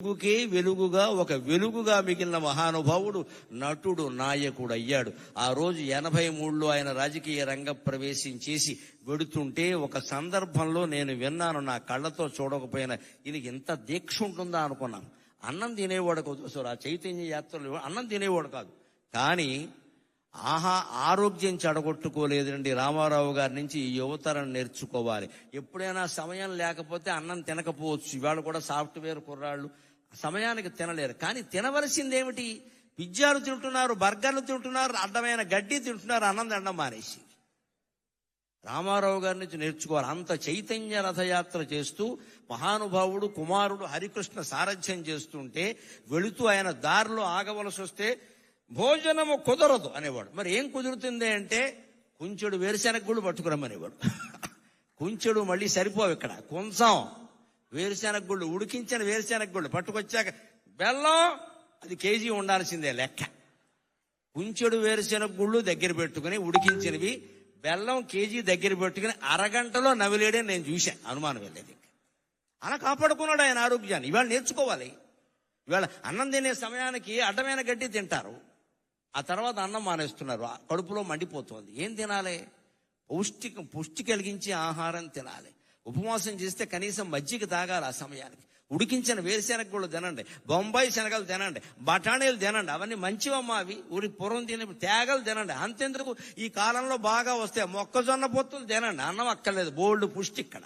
వెలుగుకే వెలుగుగా ఒక వెలుగుగా మిగిలిన మహానుభావుడు నటుడు నాయకుడు అయ్యాడు. ఆ రోజు 83లో ఆయన రాజకీయ రంగ ప్రవేశం చేసి వెడుతుంటే ఒక సందర్భంలో నేను విన్నాను, నా కళ్ళతో చూడకపోయినా ఈయనకి ఇంత దీక్ష ఉంటుందా అనుకున్నాను. అన్నం తినేవాడు కాదు, ఆ చైతన్య యాత్రలు అన్నం తినేవాడు కాదు, కానీ ఆరోగ్యం చెడగొట్టుకోలేదండి. రామారావు గారి నుంచి ఈ యువతరం నేర్చుకోవాలి. ఎప్పుడైనా సమయం లేకపోతే అన్నం తినకపోవచ్చు. ఇవాళ కూడా సాఫ్ట్వేర్ కుర్రాళ్ళు సమయానికి తినలేరు, కానీ తినవలసిందేమిటి? పిజ్జాలు తింటున్నారు, బర్గర్లు తింటున్నారు, అడ్డమైన గడ్డి తింటున్నారు, అన్నం తినడం మానేసి. రామారావు గారి నుంచి నేర్చుకోవాలి. అంత చైతన్య రథయాత్ర చేస్తూ మహానుభావుడు కుమారుడు హరికృష్ణ సారథ్యం చేస్తుంటే వెళుతూ ఆయన దారిలో ఆగవలసి వస్తే భోజనము కుదరదు అనేవాడు. మరి ఏం కుదురుతుంది అంటే కుంచెడు వేరుశెనగ గుళ్ళు పట్టుకురమ్మనేవాడు. కుంచెడు మళ్ళీ సరిపోవు, ఇక్కడ కొంచెం వేరుశెనగ గుళ్ళు, ఉడికించిన వేరుశెనగ గుళ్ళు పట్టుకొచ్చాక బెల్లం అది కేజీ ఉండాల్సిందే లెక్క. కుంచెడు వేరుశెనగ గుళ్ళు దగ్గర పెట్టుకుని ఉడికించినవి బెల్లం కేజీ దగ్గర పెట్టుకుని అరగంటలో నవిలేడే నేను చూశాను, అనుమానం వెళ్ళేది. అలా కాపాడుకున్నాడు ఆయన ఆరోగ్యాన్ని. ఇవాళ నేర్చుకోవాలి. ఇవాళ అన్నం తినే సమయానికి అడ్డమైన గడ్డి తింటారు, ఆ తర్వాత అన్నం మానేస్తున్నారు, కడుపులో మండిపోతుంది. ఏం తినాలి? పుష్టి కలిగించే ఆహారం తినాలి. ఉపవాసం చేస్తే కనీసం మజ్జిగ తాగాలి ఆ సమయానికి. ఉడికించిన వేరుశెనగ గుళ్ళు తినండి, బొంబాయి శనగలు తినండి, బఠానీలు తినండి, అవన్నీ మంచివమ్మా. అవి ఊరి పూర్వం తినే తేగలు తినండి. అంతెందుకు ఈ కాలంలో బాగా వస్తే మొక్కజొన్న పొత్తులు తినండి, అన్నం అక్కర్లేదు, బోల్డ్ పుష్టి. ఇక్కడ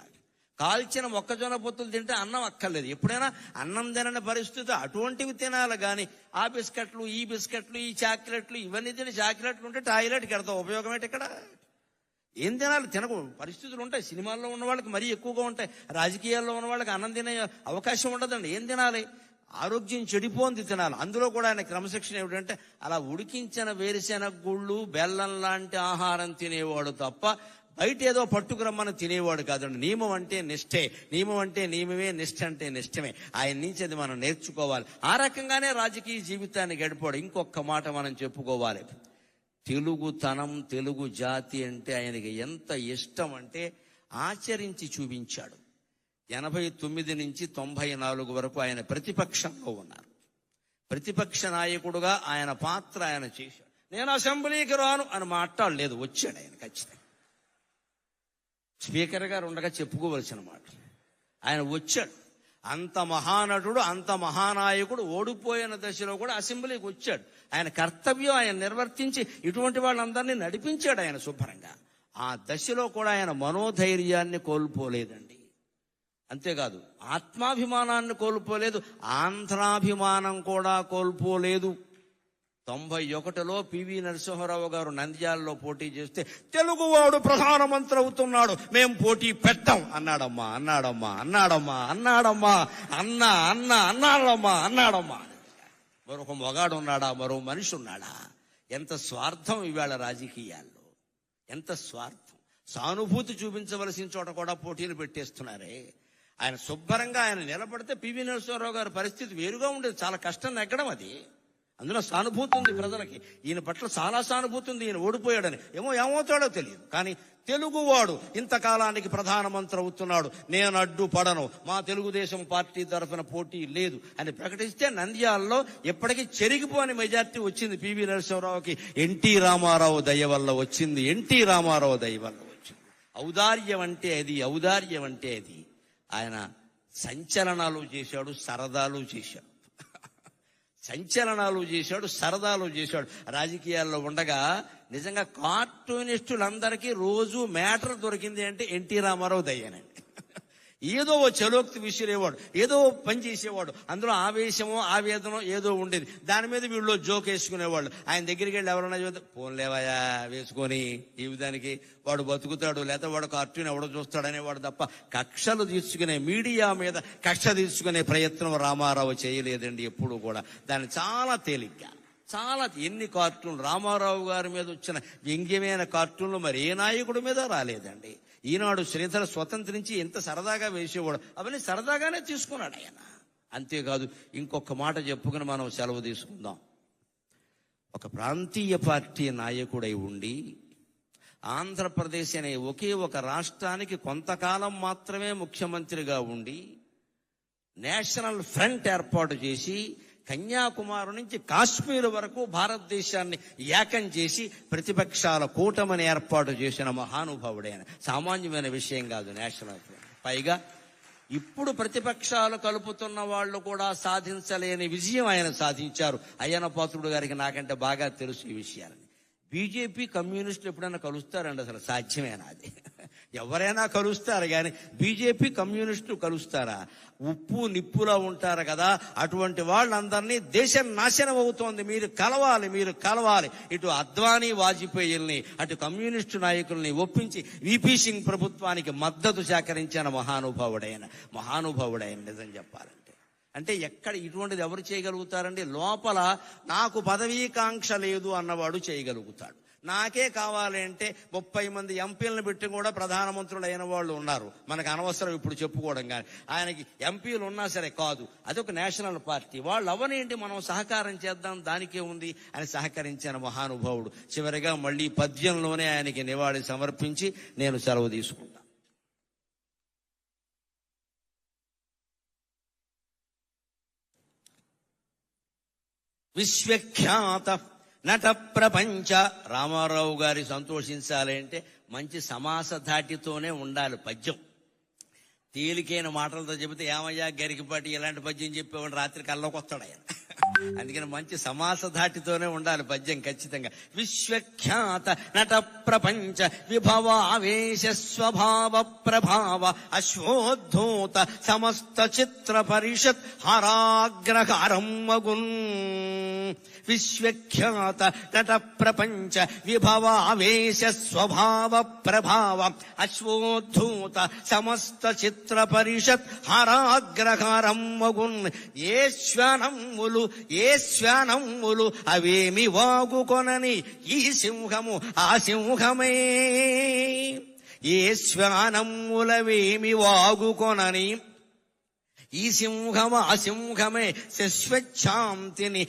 కాల్చిన మొక్కజొన్న పొత్తులు తింటే అన్నం అక్కర్లేదు. ఎప్పుడైనా అన్నం తినని పరిస్థితి అటువంటివి తినాలి, కానీ ఆ బిస్కెట్లు ఈ బిస్కెట్లు ఈ చాక్లెట్లు ఇవన్నీ తిని చాక్లెట్లు ఉంటే టాయిలెట్కి వెళ్తాం, ఉపయోగం ఏంటి? ఇక్కడ ఏం తినాలి? తినకు పరిస్థితులు ఉంటాయి. సినిమాల్లో ఉన్న వాళ్ళకి మరీ ఎక్కువగా ఉంటాయి, రాజకీయాల్లో ఉన్న వాళ్ళకి అన్నం తినే అవకాశం ఉండదండి. ఏం తినాలి? ఆరోగ్యం చెడిపోంది తినాలి. అందులో కూడా ఆయన క్రమశిక్షణ ఏమిటంటే అలా ఉడికించిన వేరుశెనగ గుళ్ళు బెల్లం లాంటి ఆహారం తినేవాడు తప్ప బయట ఏదో పట్టుకురమ్మని తినేవాడు కాదండి. నియమం అంటే నిష్ఠే, నియమం అంటే నియమమే, నిష్ఠ అంటే నిష్ఠమే. ఆయన నుంచి అది మనం నేర్చుకోవాలి. ఆ రకంగానే రాజకీయ జీవితాన్ని గడిపాడు. ఇంకొక మాట మనం చెప్పుకోవాలి. తెలుగుతనం, తెలుగు జాతి అంటే ఆయనకి ఎంత ఇష్టం అంటే ఆచరించి చూపించాడు. 89 నుంచి 94 వరకు ఆయన ప్రతిపక్షంలో ఉన్నారు. ప్రతిపక్ష నాయకుడుగా ఆయన పాత్ర ఆయన చేశాడు. నేను అసెంబ్లీకి రాను అని మాట్లాడలేదు, వచ్చాడు ఆయన ఖచ్చితంగా. స్పీకర్ గారు ఉండగా చెప్పుకోవలసిన మాట, ఆయన వచ్చాడు. అంత మహానటుడు, అంత మహానాయకుడు ఓడిపోయిన దశలో కూడా అసెంబ్లీకి వచ్చాడు. ఆయన కర్తవ్యం ఆయన నిర్వర్తించి ఇటువంటి వాళ్ళందరినీ నడిపించాడు ఆయన శుభ్రంగా. ఆ దశలో కూడా ఆయన మనోధైర్యాన్ని కోల్పోలేదండి. అంతేకాదు ఆత్మాభిమానాన్ని కోల్పోలేదు, ఆంధ్రాభిమానం కూడా కోల్పోలేదు. 91లో పివి నరసింహారావు గారు నంద్యాలలో పోటీ చేస్తే తెలుగువాడు ప్రధానమంత్రి అవుతున్నాడు, మేం పోటీ పెట్టాం అన్నాడమ్మా, అన్నాడమ్మా, అన్నాడమ్మా, అన్నాడమ్మా, అన్నాడమ్మా. మరొక మొగాడు ఉన్నాడా? మరో మనిషి ఉన్నాడా? ఎంత స్వార్థం ఇవాళ రాజకీయాల్లో, ఎంత స్వార్థం. సానుభూతి చూపించవలసిన చోట కూడా పోటీలు పెట్టేస్తున్నారే. ఆయన శుభ్రంగా ఆయన నిలబడితే పివి నరసింహారావు గారి పరిస్థితి వేరుగా ఉండేది. చాలా కష్టం నెగ్గడం అది. అందులో సానుభూతి ఉంది ప్రజలకి, ఈయన పట్ల చాలా సానుభూతి ఉంది. ఈయన ఓడిపోయాడని ఏమవుతాడో తెలియదు, కానీ తెలుగువాడు ఇంతకాలానికి ప్రధానమంత్రి అవుతున్నాడు, నేను అడ్డుపడను, మా తెలుగుదేశం పార్టీ తరఫున పోటీ లేదు అని ప్రకటిస్తే నంద్యాలలో ఎప్పటికీ చెరిగిపోని మెజార్టీ వచ్చింది పివి నరసింహారావుకి. ఎన్టీ రామారావు దయ వల్ల వచ్చింది, ఎన్టీ రామారావు దయ వల్ల వచ్చింది. ఔదార్యం అంటే అది, ఔదార్యం అంటే అది. ఆయన సంచలనాలు చేశాడు, సరదాలు చేశాడు, సంచలనాలు చేశాడు, సరదాలు చేశాడు. రాజకీయాల్లో ఉండగా నిజంగా కార్టూనిస్టులందరికీ రోజు మ్యాటర్ దొరికింది అంటే ఎన్టీ రామారావు దయ్యానండి. ఏదో ఓ చలోక్తి విసిరేవాడు, ఏదో పని చేసేవాడు, అందులో ఆవేశమో ఆవేదనో ఏదో ఉండేది. దాని మీద వీళ్ళు జోక్ వేసుకునేవాళ్ళు. ఆయన దగ్గరికి వెళ్ళి ఎవరన్నా చూస్తే పోన్లేవయా వేసుకొని ఈ విధానికి వాడు బతుకుతాడు, లేకపోతే వాడు కార్టూన్ ఎవడో చూస్తాడనేవాడు తప్ప కక్షలు తీర్చుకునే, మీడియా మీద కక్ష తీర్చుకునే ప్రయత్నం రామారావు చేయలేదండి ఎప్పుడు కూడా. దాన్ని చాలా తేలిగ్గా, చాలా ఎన్ని కార్టూన్లు రామారావు గారి మీద వచ్చిన వ్యంగ్యమైన కార్టూన్లు మరి ఏ నాయకుడి మీద రాలేదండి. ఈనాడు శ్రీధర స్వతంత్రించి ఎంత సరదాగా వేసేవాడు, అవన్నీ సరదాగానే తీసుకున్నాడు ఆయన. అంతేకాదు ఇంకొక మాట చెప్పుకుని మనం సెలవు తీసుకుందాం. ఒక ప్రాంతీయ పార్టీ నాయకుడై ఉండి ఆంధ్రప్రదేశ్ అనే ఒకే ఒక రాష్ట్రానికి కొంతకాలం మాత్రమే ముఖ్యమంత్రిగా ఉండి నేషనల్ ఫ్రంట్ ఏర్పాటు చేసి కన్యాకుమారి నుంచి కాశ్మీర్ వరకు భారతదేశాన్ని ఏకం చేసి ప్రతిపక్షాల కూటమిని ఏర్పాటు చేసిన మహానుభావుడైన. సామాన్యమైన విషయం కాదు నేషనల్ ఫ్రంట్. పైగా ఇప్పుడు ప్రతిపక్షాలు కలుపుతున్న వాళ్ళు కూడా సాధించలేని విజయం ఆయన సాధించారు. అయ్యన్న పాత్రుడు గారికి నాకంటే బాగా తెలుసు ఈ విషయాలని. బీజేపీ కమ్యూనిస్టులు ఎప్పుడైనా కలుస్తారండి? అసలు సాధ్యమేనా అది? ఎవరైనా కలుస్తారు కానీ బీజేపీ కమ్యూనిస్టులు కలుస్తారా? ఉప్పు నిప్పులా ఉంటారు కదా, అటువంటి వాళ్ళందరినీ దేశం నాశనం అవుతోంది, మీరు కలవాలి. ఇటు అద్వానీ వాజ్పేయిల్ని అటు కమ్యూనిస్టు నాయకుల్ని ఒప్పించి వీపీ సింగ్ ప్రభుత్వానికి మద్దతు సేకరించిన మహానుభావుడైన నిజం చెప్పాలంటే. అంటే ఎక్కడ ఇటువంటిది ఎవరు చేయగలుగుతారండి? లోపల నాకు పదవీకాంక్ష లేదు అన్నవాడు చేయగలుగుతాడు. నాకే కావాలి అంటే 30 మంది ఎంపీలను పెట్టి కూడా ప్రధానమంత్రులు అయిన వాళ్ళు ఉన్నారు. మనకు అనవసరం ఇప్పుడు చెప్పుకోవడం. కానీ ఆయనకి ఎంపీలు ఉన్నా సరే కాదు, అదొక నేషనల్ పార్టీ. వాళ్ళు అవనేంటి, మనం సహకారం చేద్దాం, దానికే ఉంది అని సహకరించిన మహానుభావుడు. చివరిగా మళ్ళీ పద్యంలోనే ఆయనకి నివాళి సమర్పించి నేను సెలవు తీసుకుంటాను. విశ్వఖ్యాత నట ప్రపంచ. రామారావు గారి సంతోషించాలి అంటే మంచి సమాస ధాటితోనే ఉండాలి పద్యం. తేలికైన మాటలతో చెబితే ఏమయ్యా గరికిపాటి ఇలాంటి పద్యం చెప్పేవాడు రాత్రి కల్లోకి వస్తాడు ఆయన. అందుకని మంచి సమాస ధాటితోనే ఉండాలి పద్యం ఖచ్చితంగా. విశ్వఖ్యాత నట ప్రపంచ విభవావేశ స్వభావ ప్రభావ అశ్వోద్ధూత సమస్త చిత్ర పరిషత్ హరాగ్రహారం మగున్. విశ్వఖ్యాత నట ప్రపంచ విభవావేశ స్వభావ ప్రభావ అశ్వోద్ధూత సమస్త చిత్ర పరిషత్ హరాగ్రహారం మగున్. ఏ శ్వానమ్ములు అవేమి వాగుకొనని ఈ సింహము ఆ సింహమే. ఏ శ్వానమ్ములవేమి వాగుకొనని ఈ సింహము ఆ సింహమే. శశ్వచ్ఛాంతిని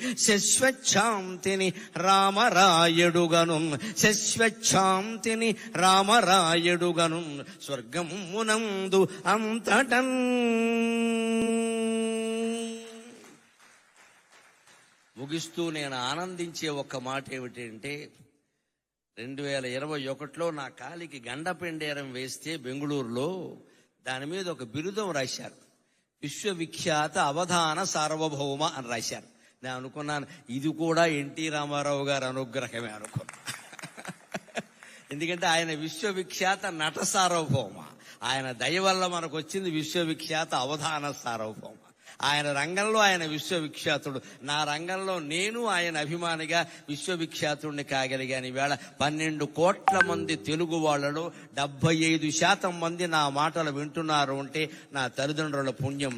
రామరాయుడుగను. శశ్వచ్ఛాంతిని రామరాయుడుగను. స్వర్గమునందు అంతటన్. ముగిస్తూ నేను ఆనందించే ఒక్క మాట ఏమిటంటే, 2021లో నా కాలికి గండపెండేరం వేస్తే బెంగుళూరులో దాని మీద ఒక బిరుదం రాశారు. విశ్వవిఖ్యాత అవధాన సార్వభౌమ అని రాశారు. నేను అనుకున్నాను ఇది కూడా ఎన్టీ రామారావు గారి అనుగ్రహమే అనుకున్నా. ఎందుకంటే ఆయన విశ్వవిఖ్యాత నట సార్వభౌమ. ఆయన దయ వల్ల మనకు వచ్చింది విశ్వవిఖ్యాత అవధాన సార్వభౌమ. ఆయన రంగంలో ఆయన విశ్వవిఖ్యాతుడు, నా రంగంలో నేను ఆయన అభిమానిగా విశ్వవిఖ్యాతుడిని కాగలిగాను. ఈవేళ 12 కోట్ల మంది తెలుగు వాళ్ళలో 75% మంది నా మాటలు వింటున్నారు అంటే నా తల్లిదండ్రుల పుణ్యం.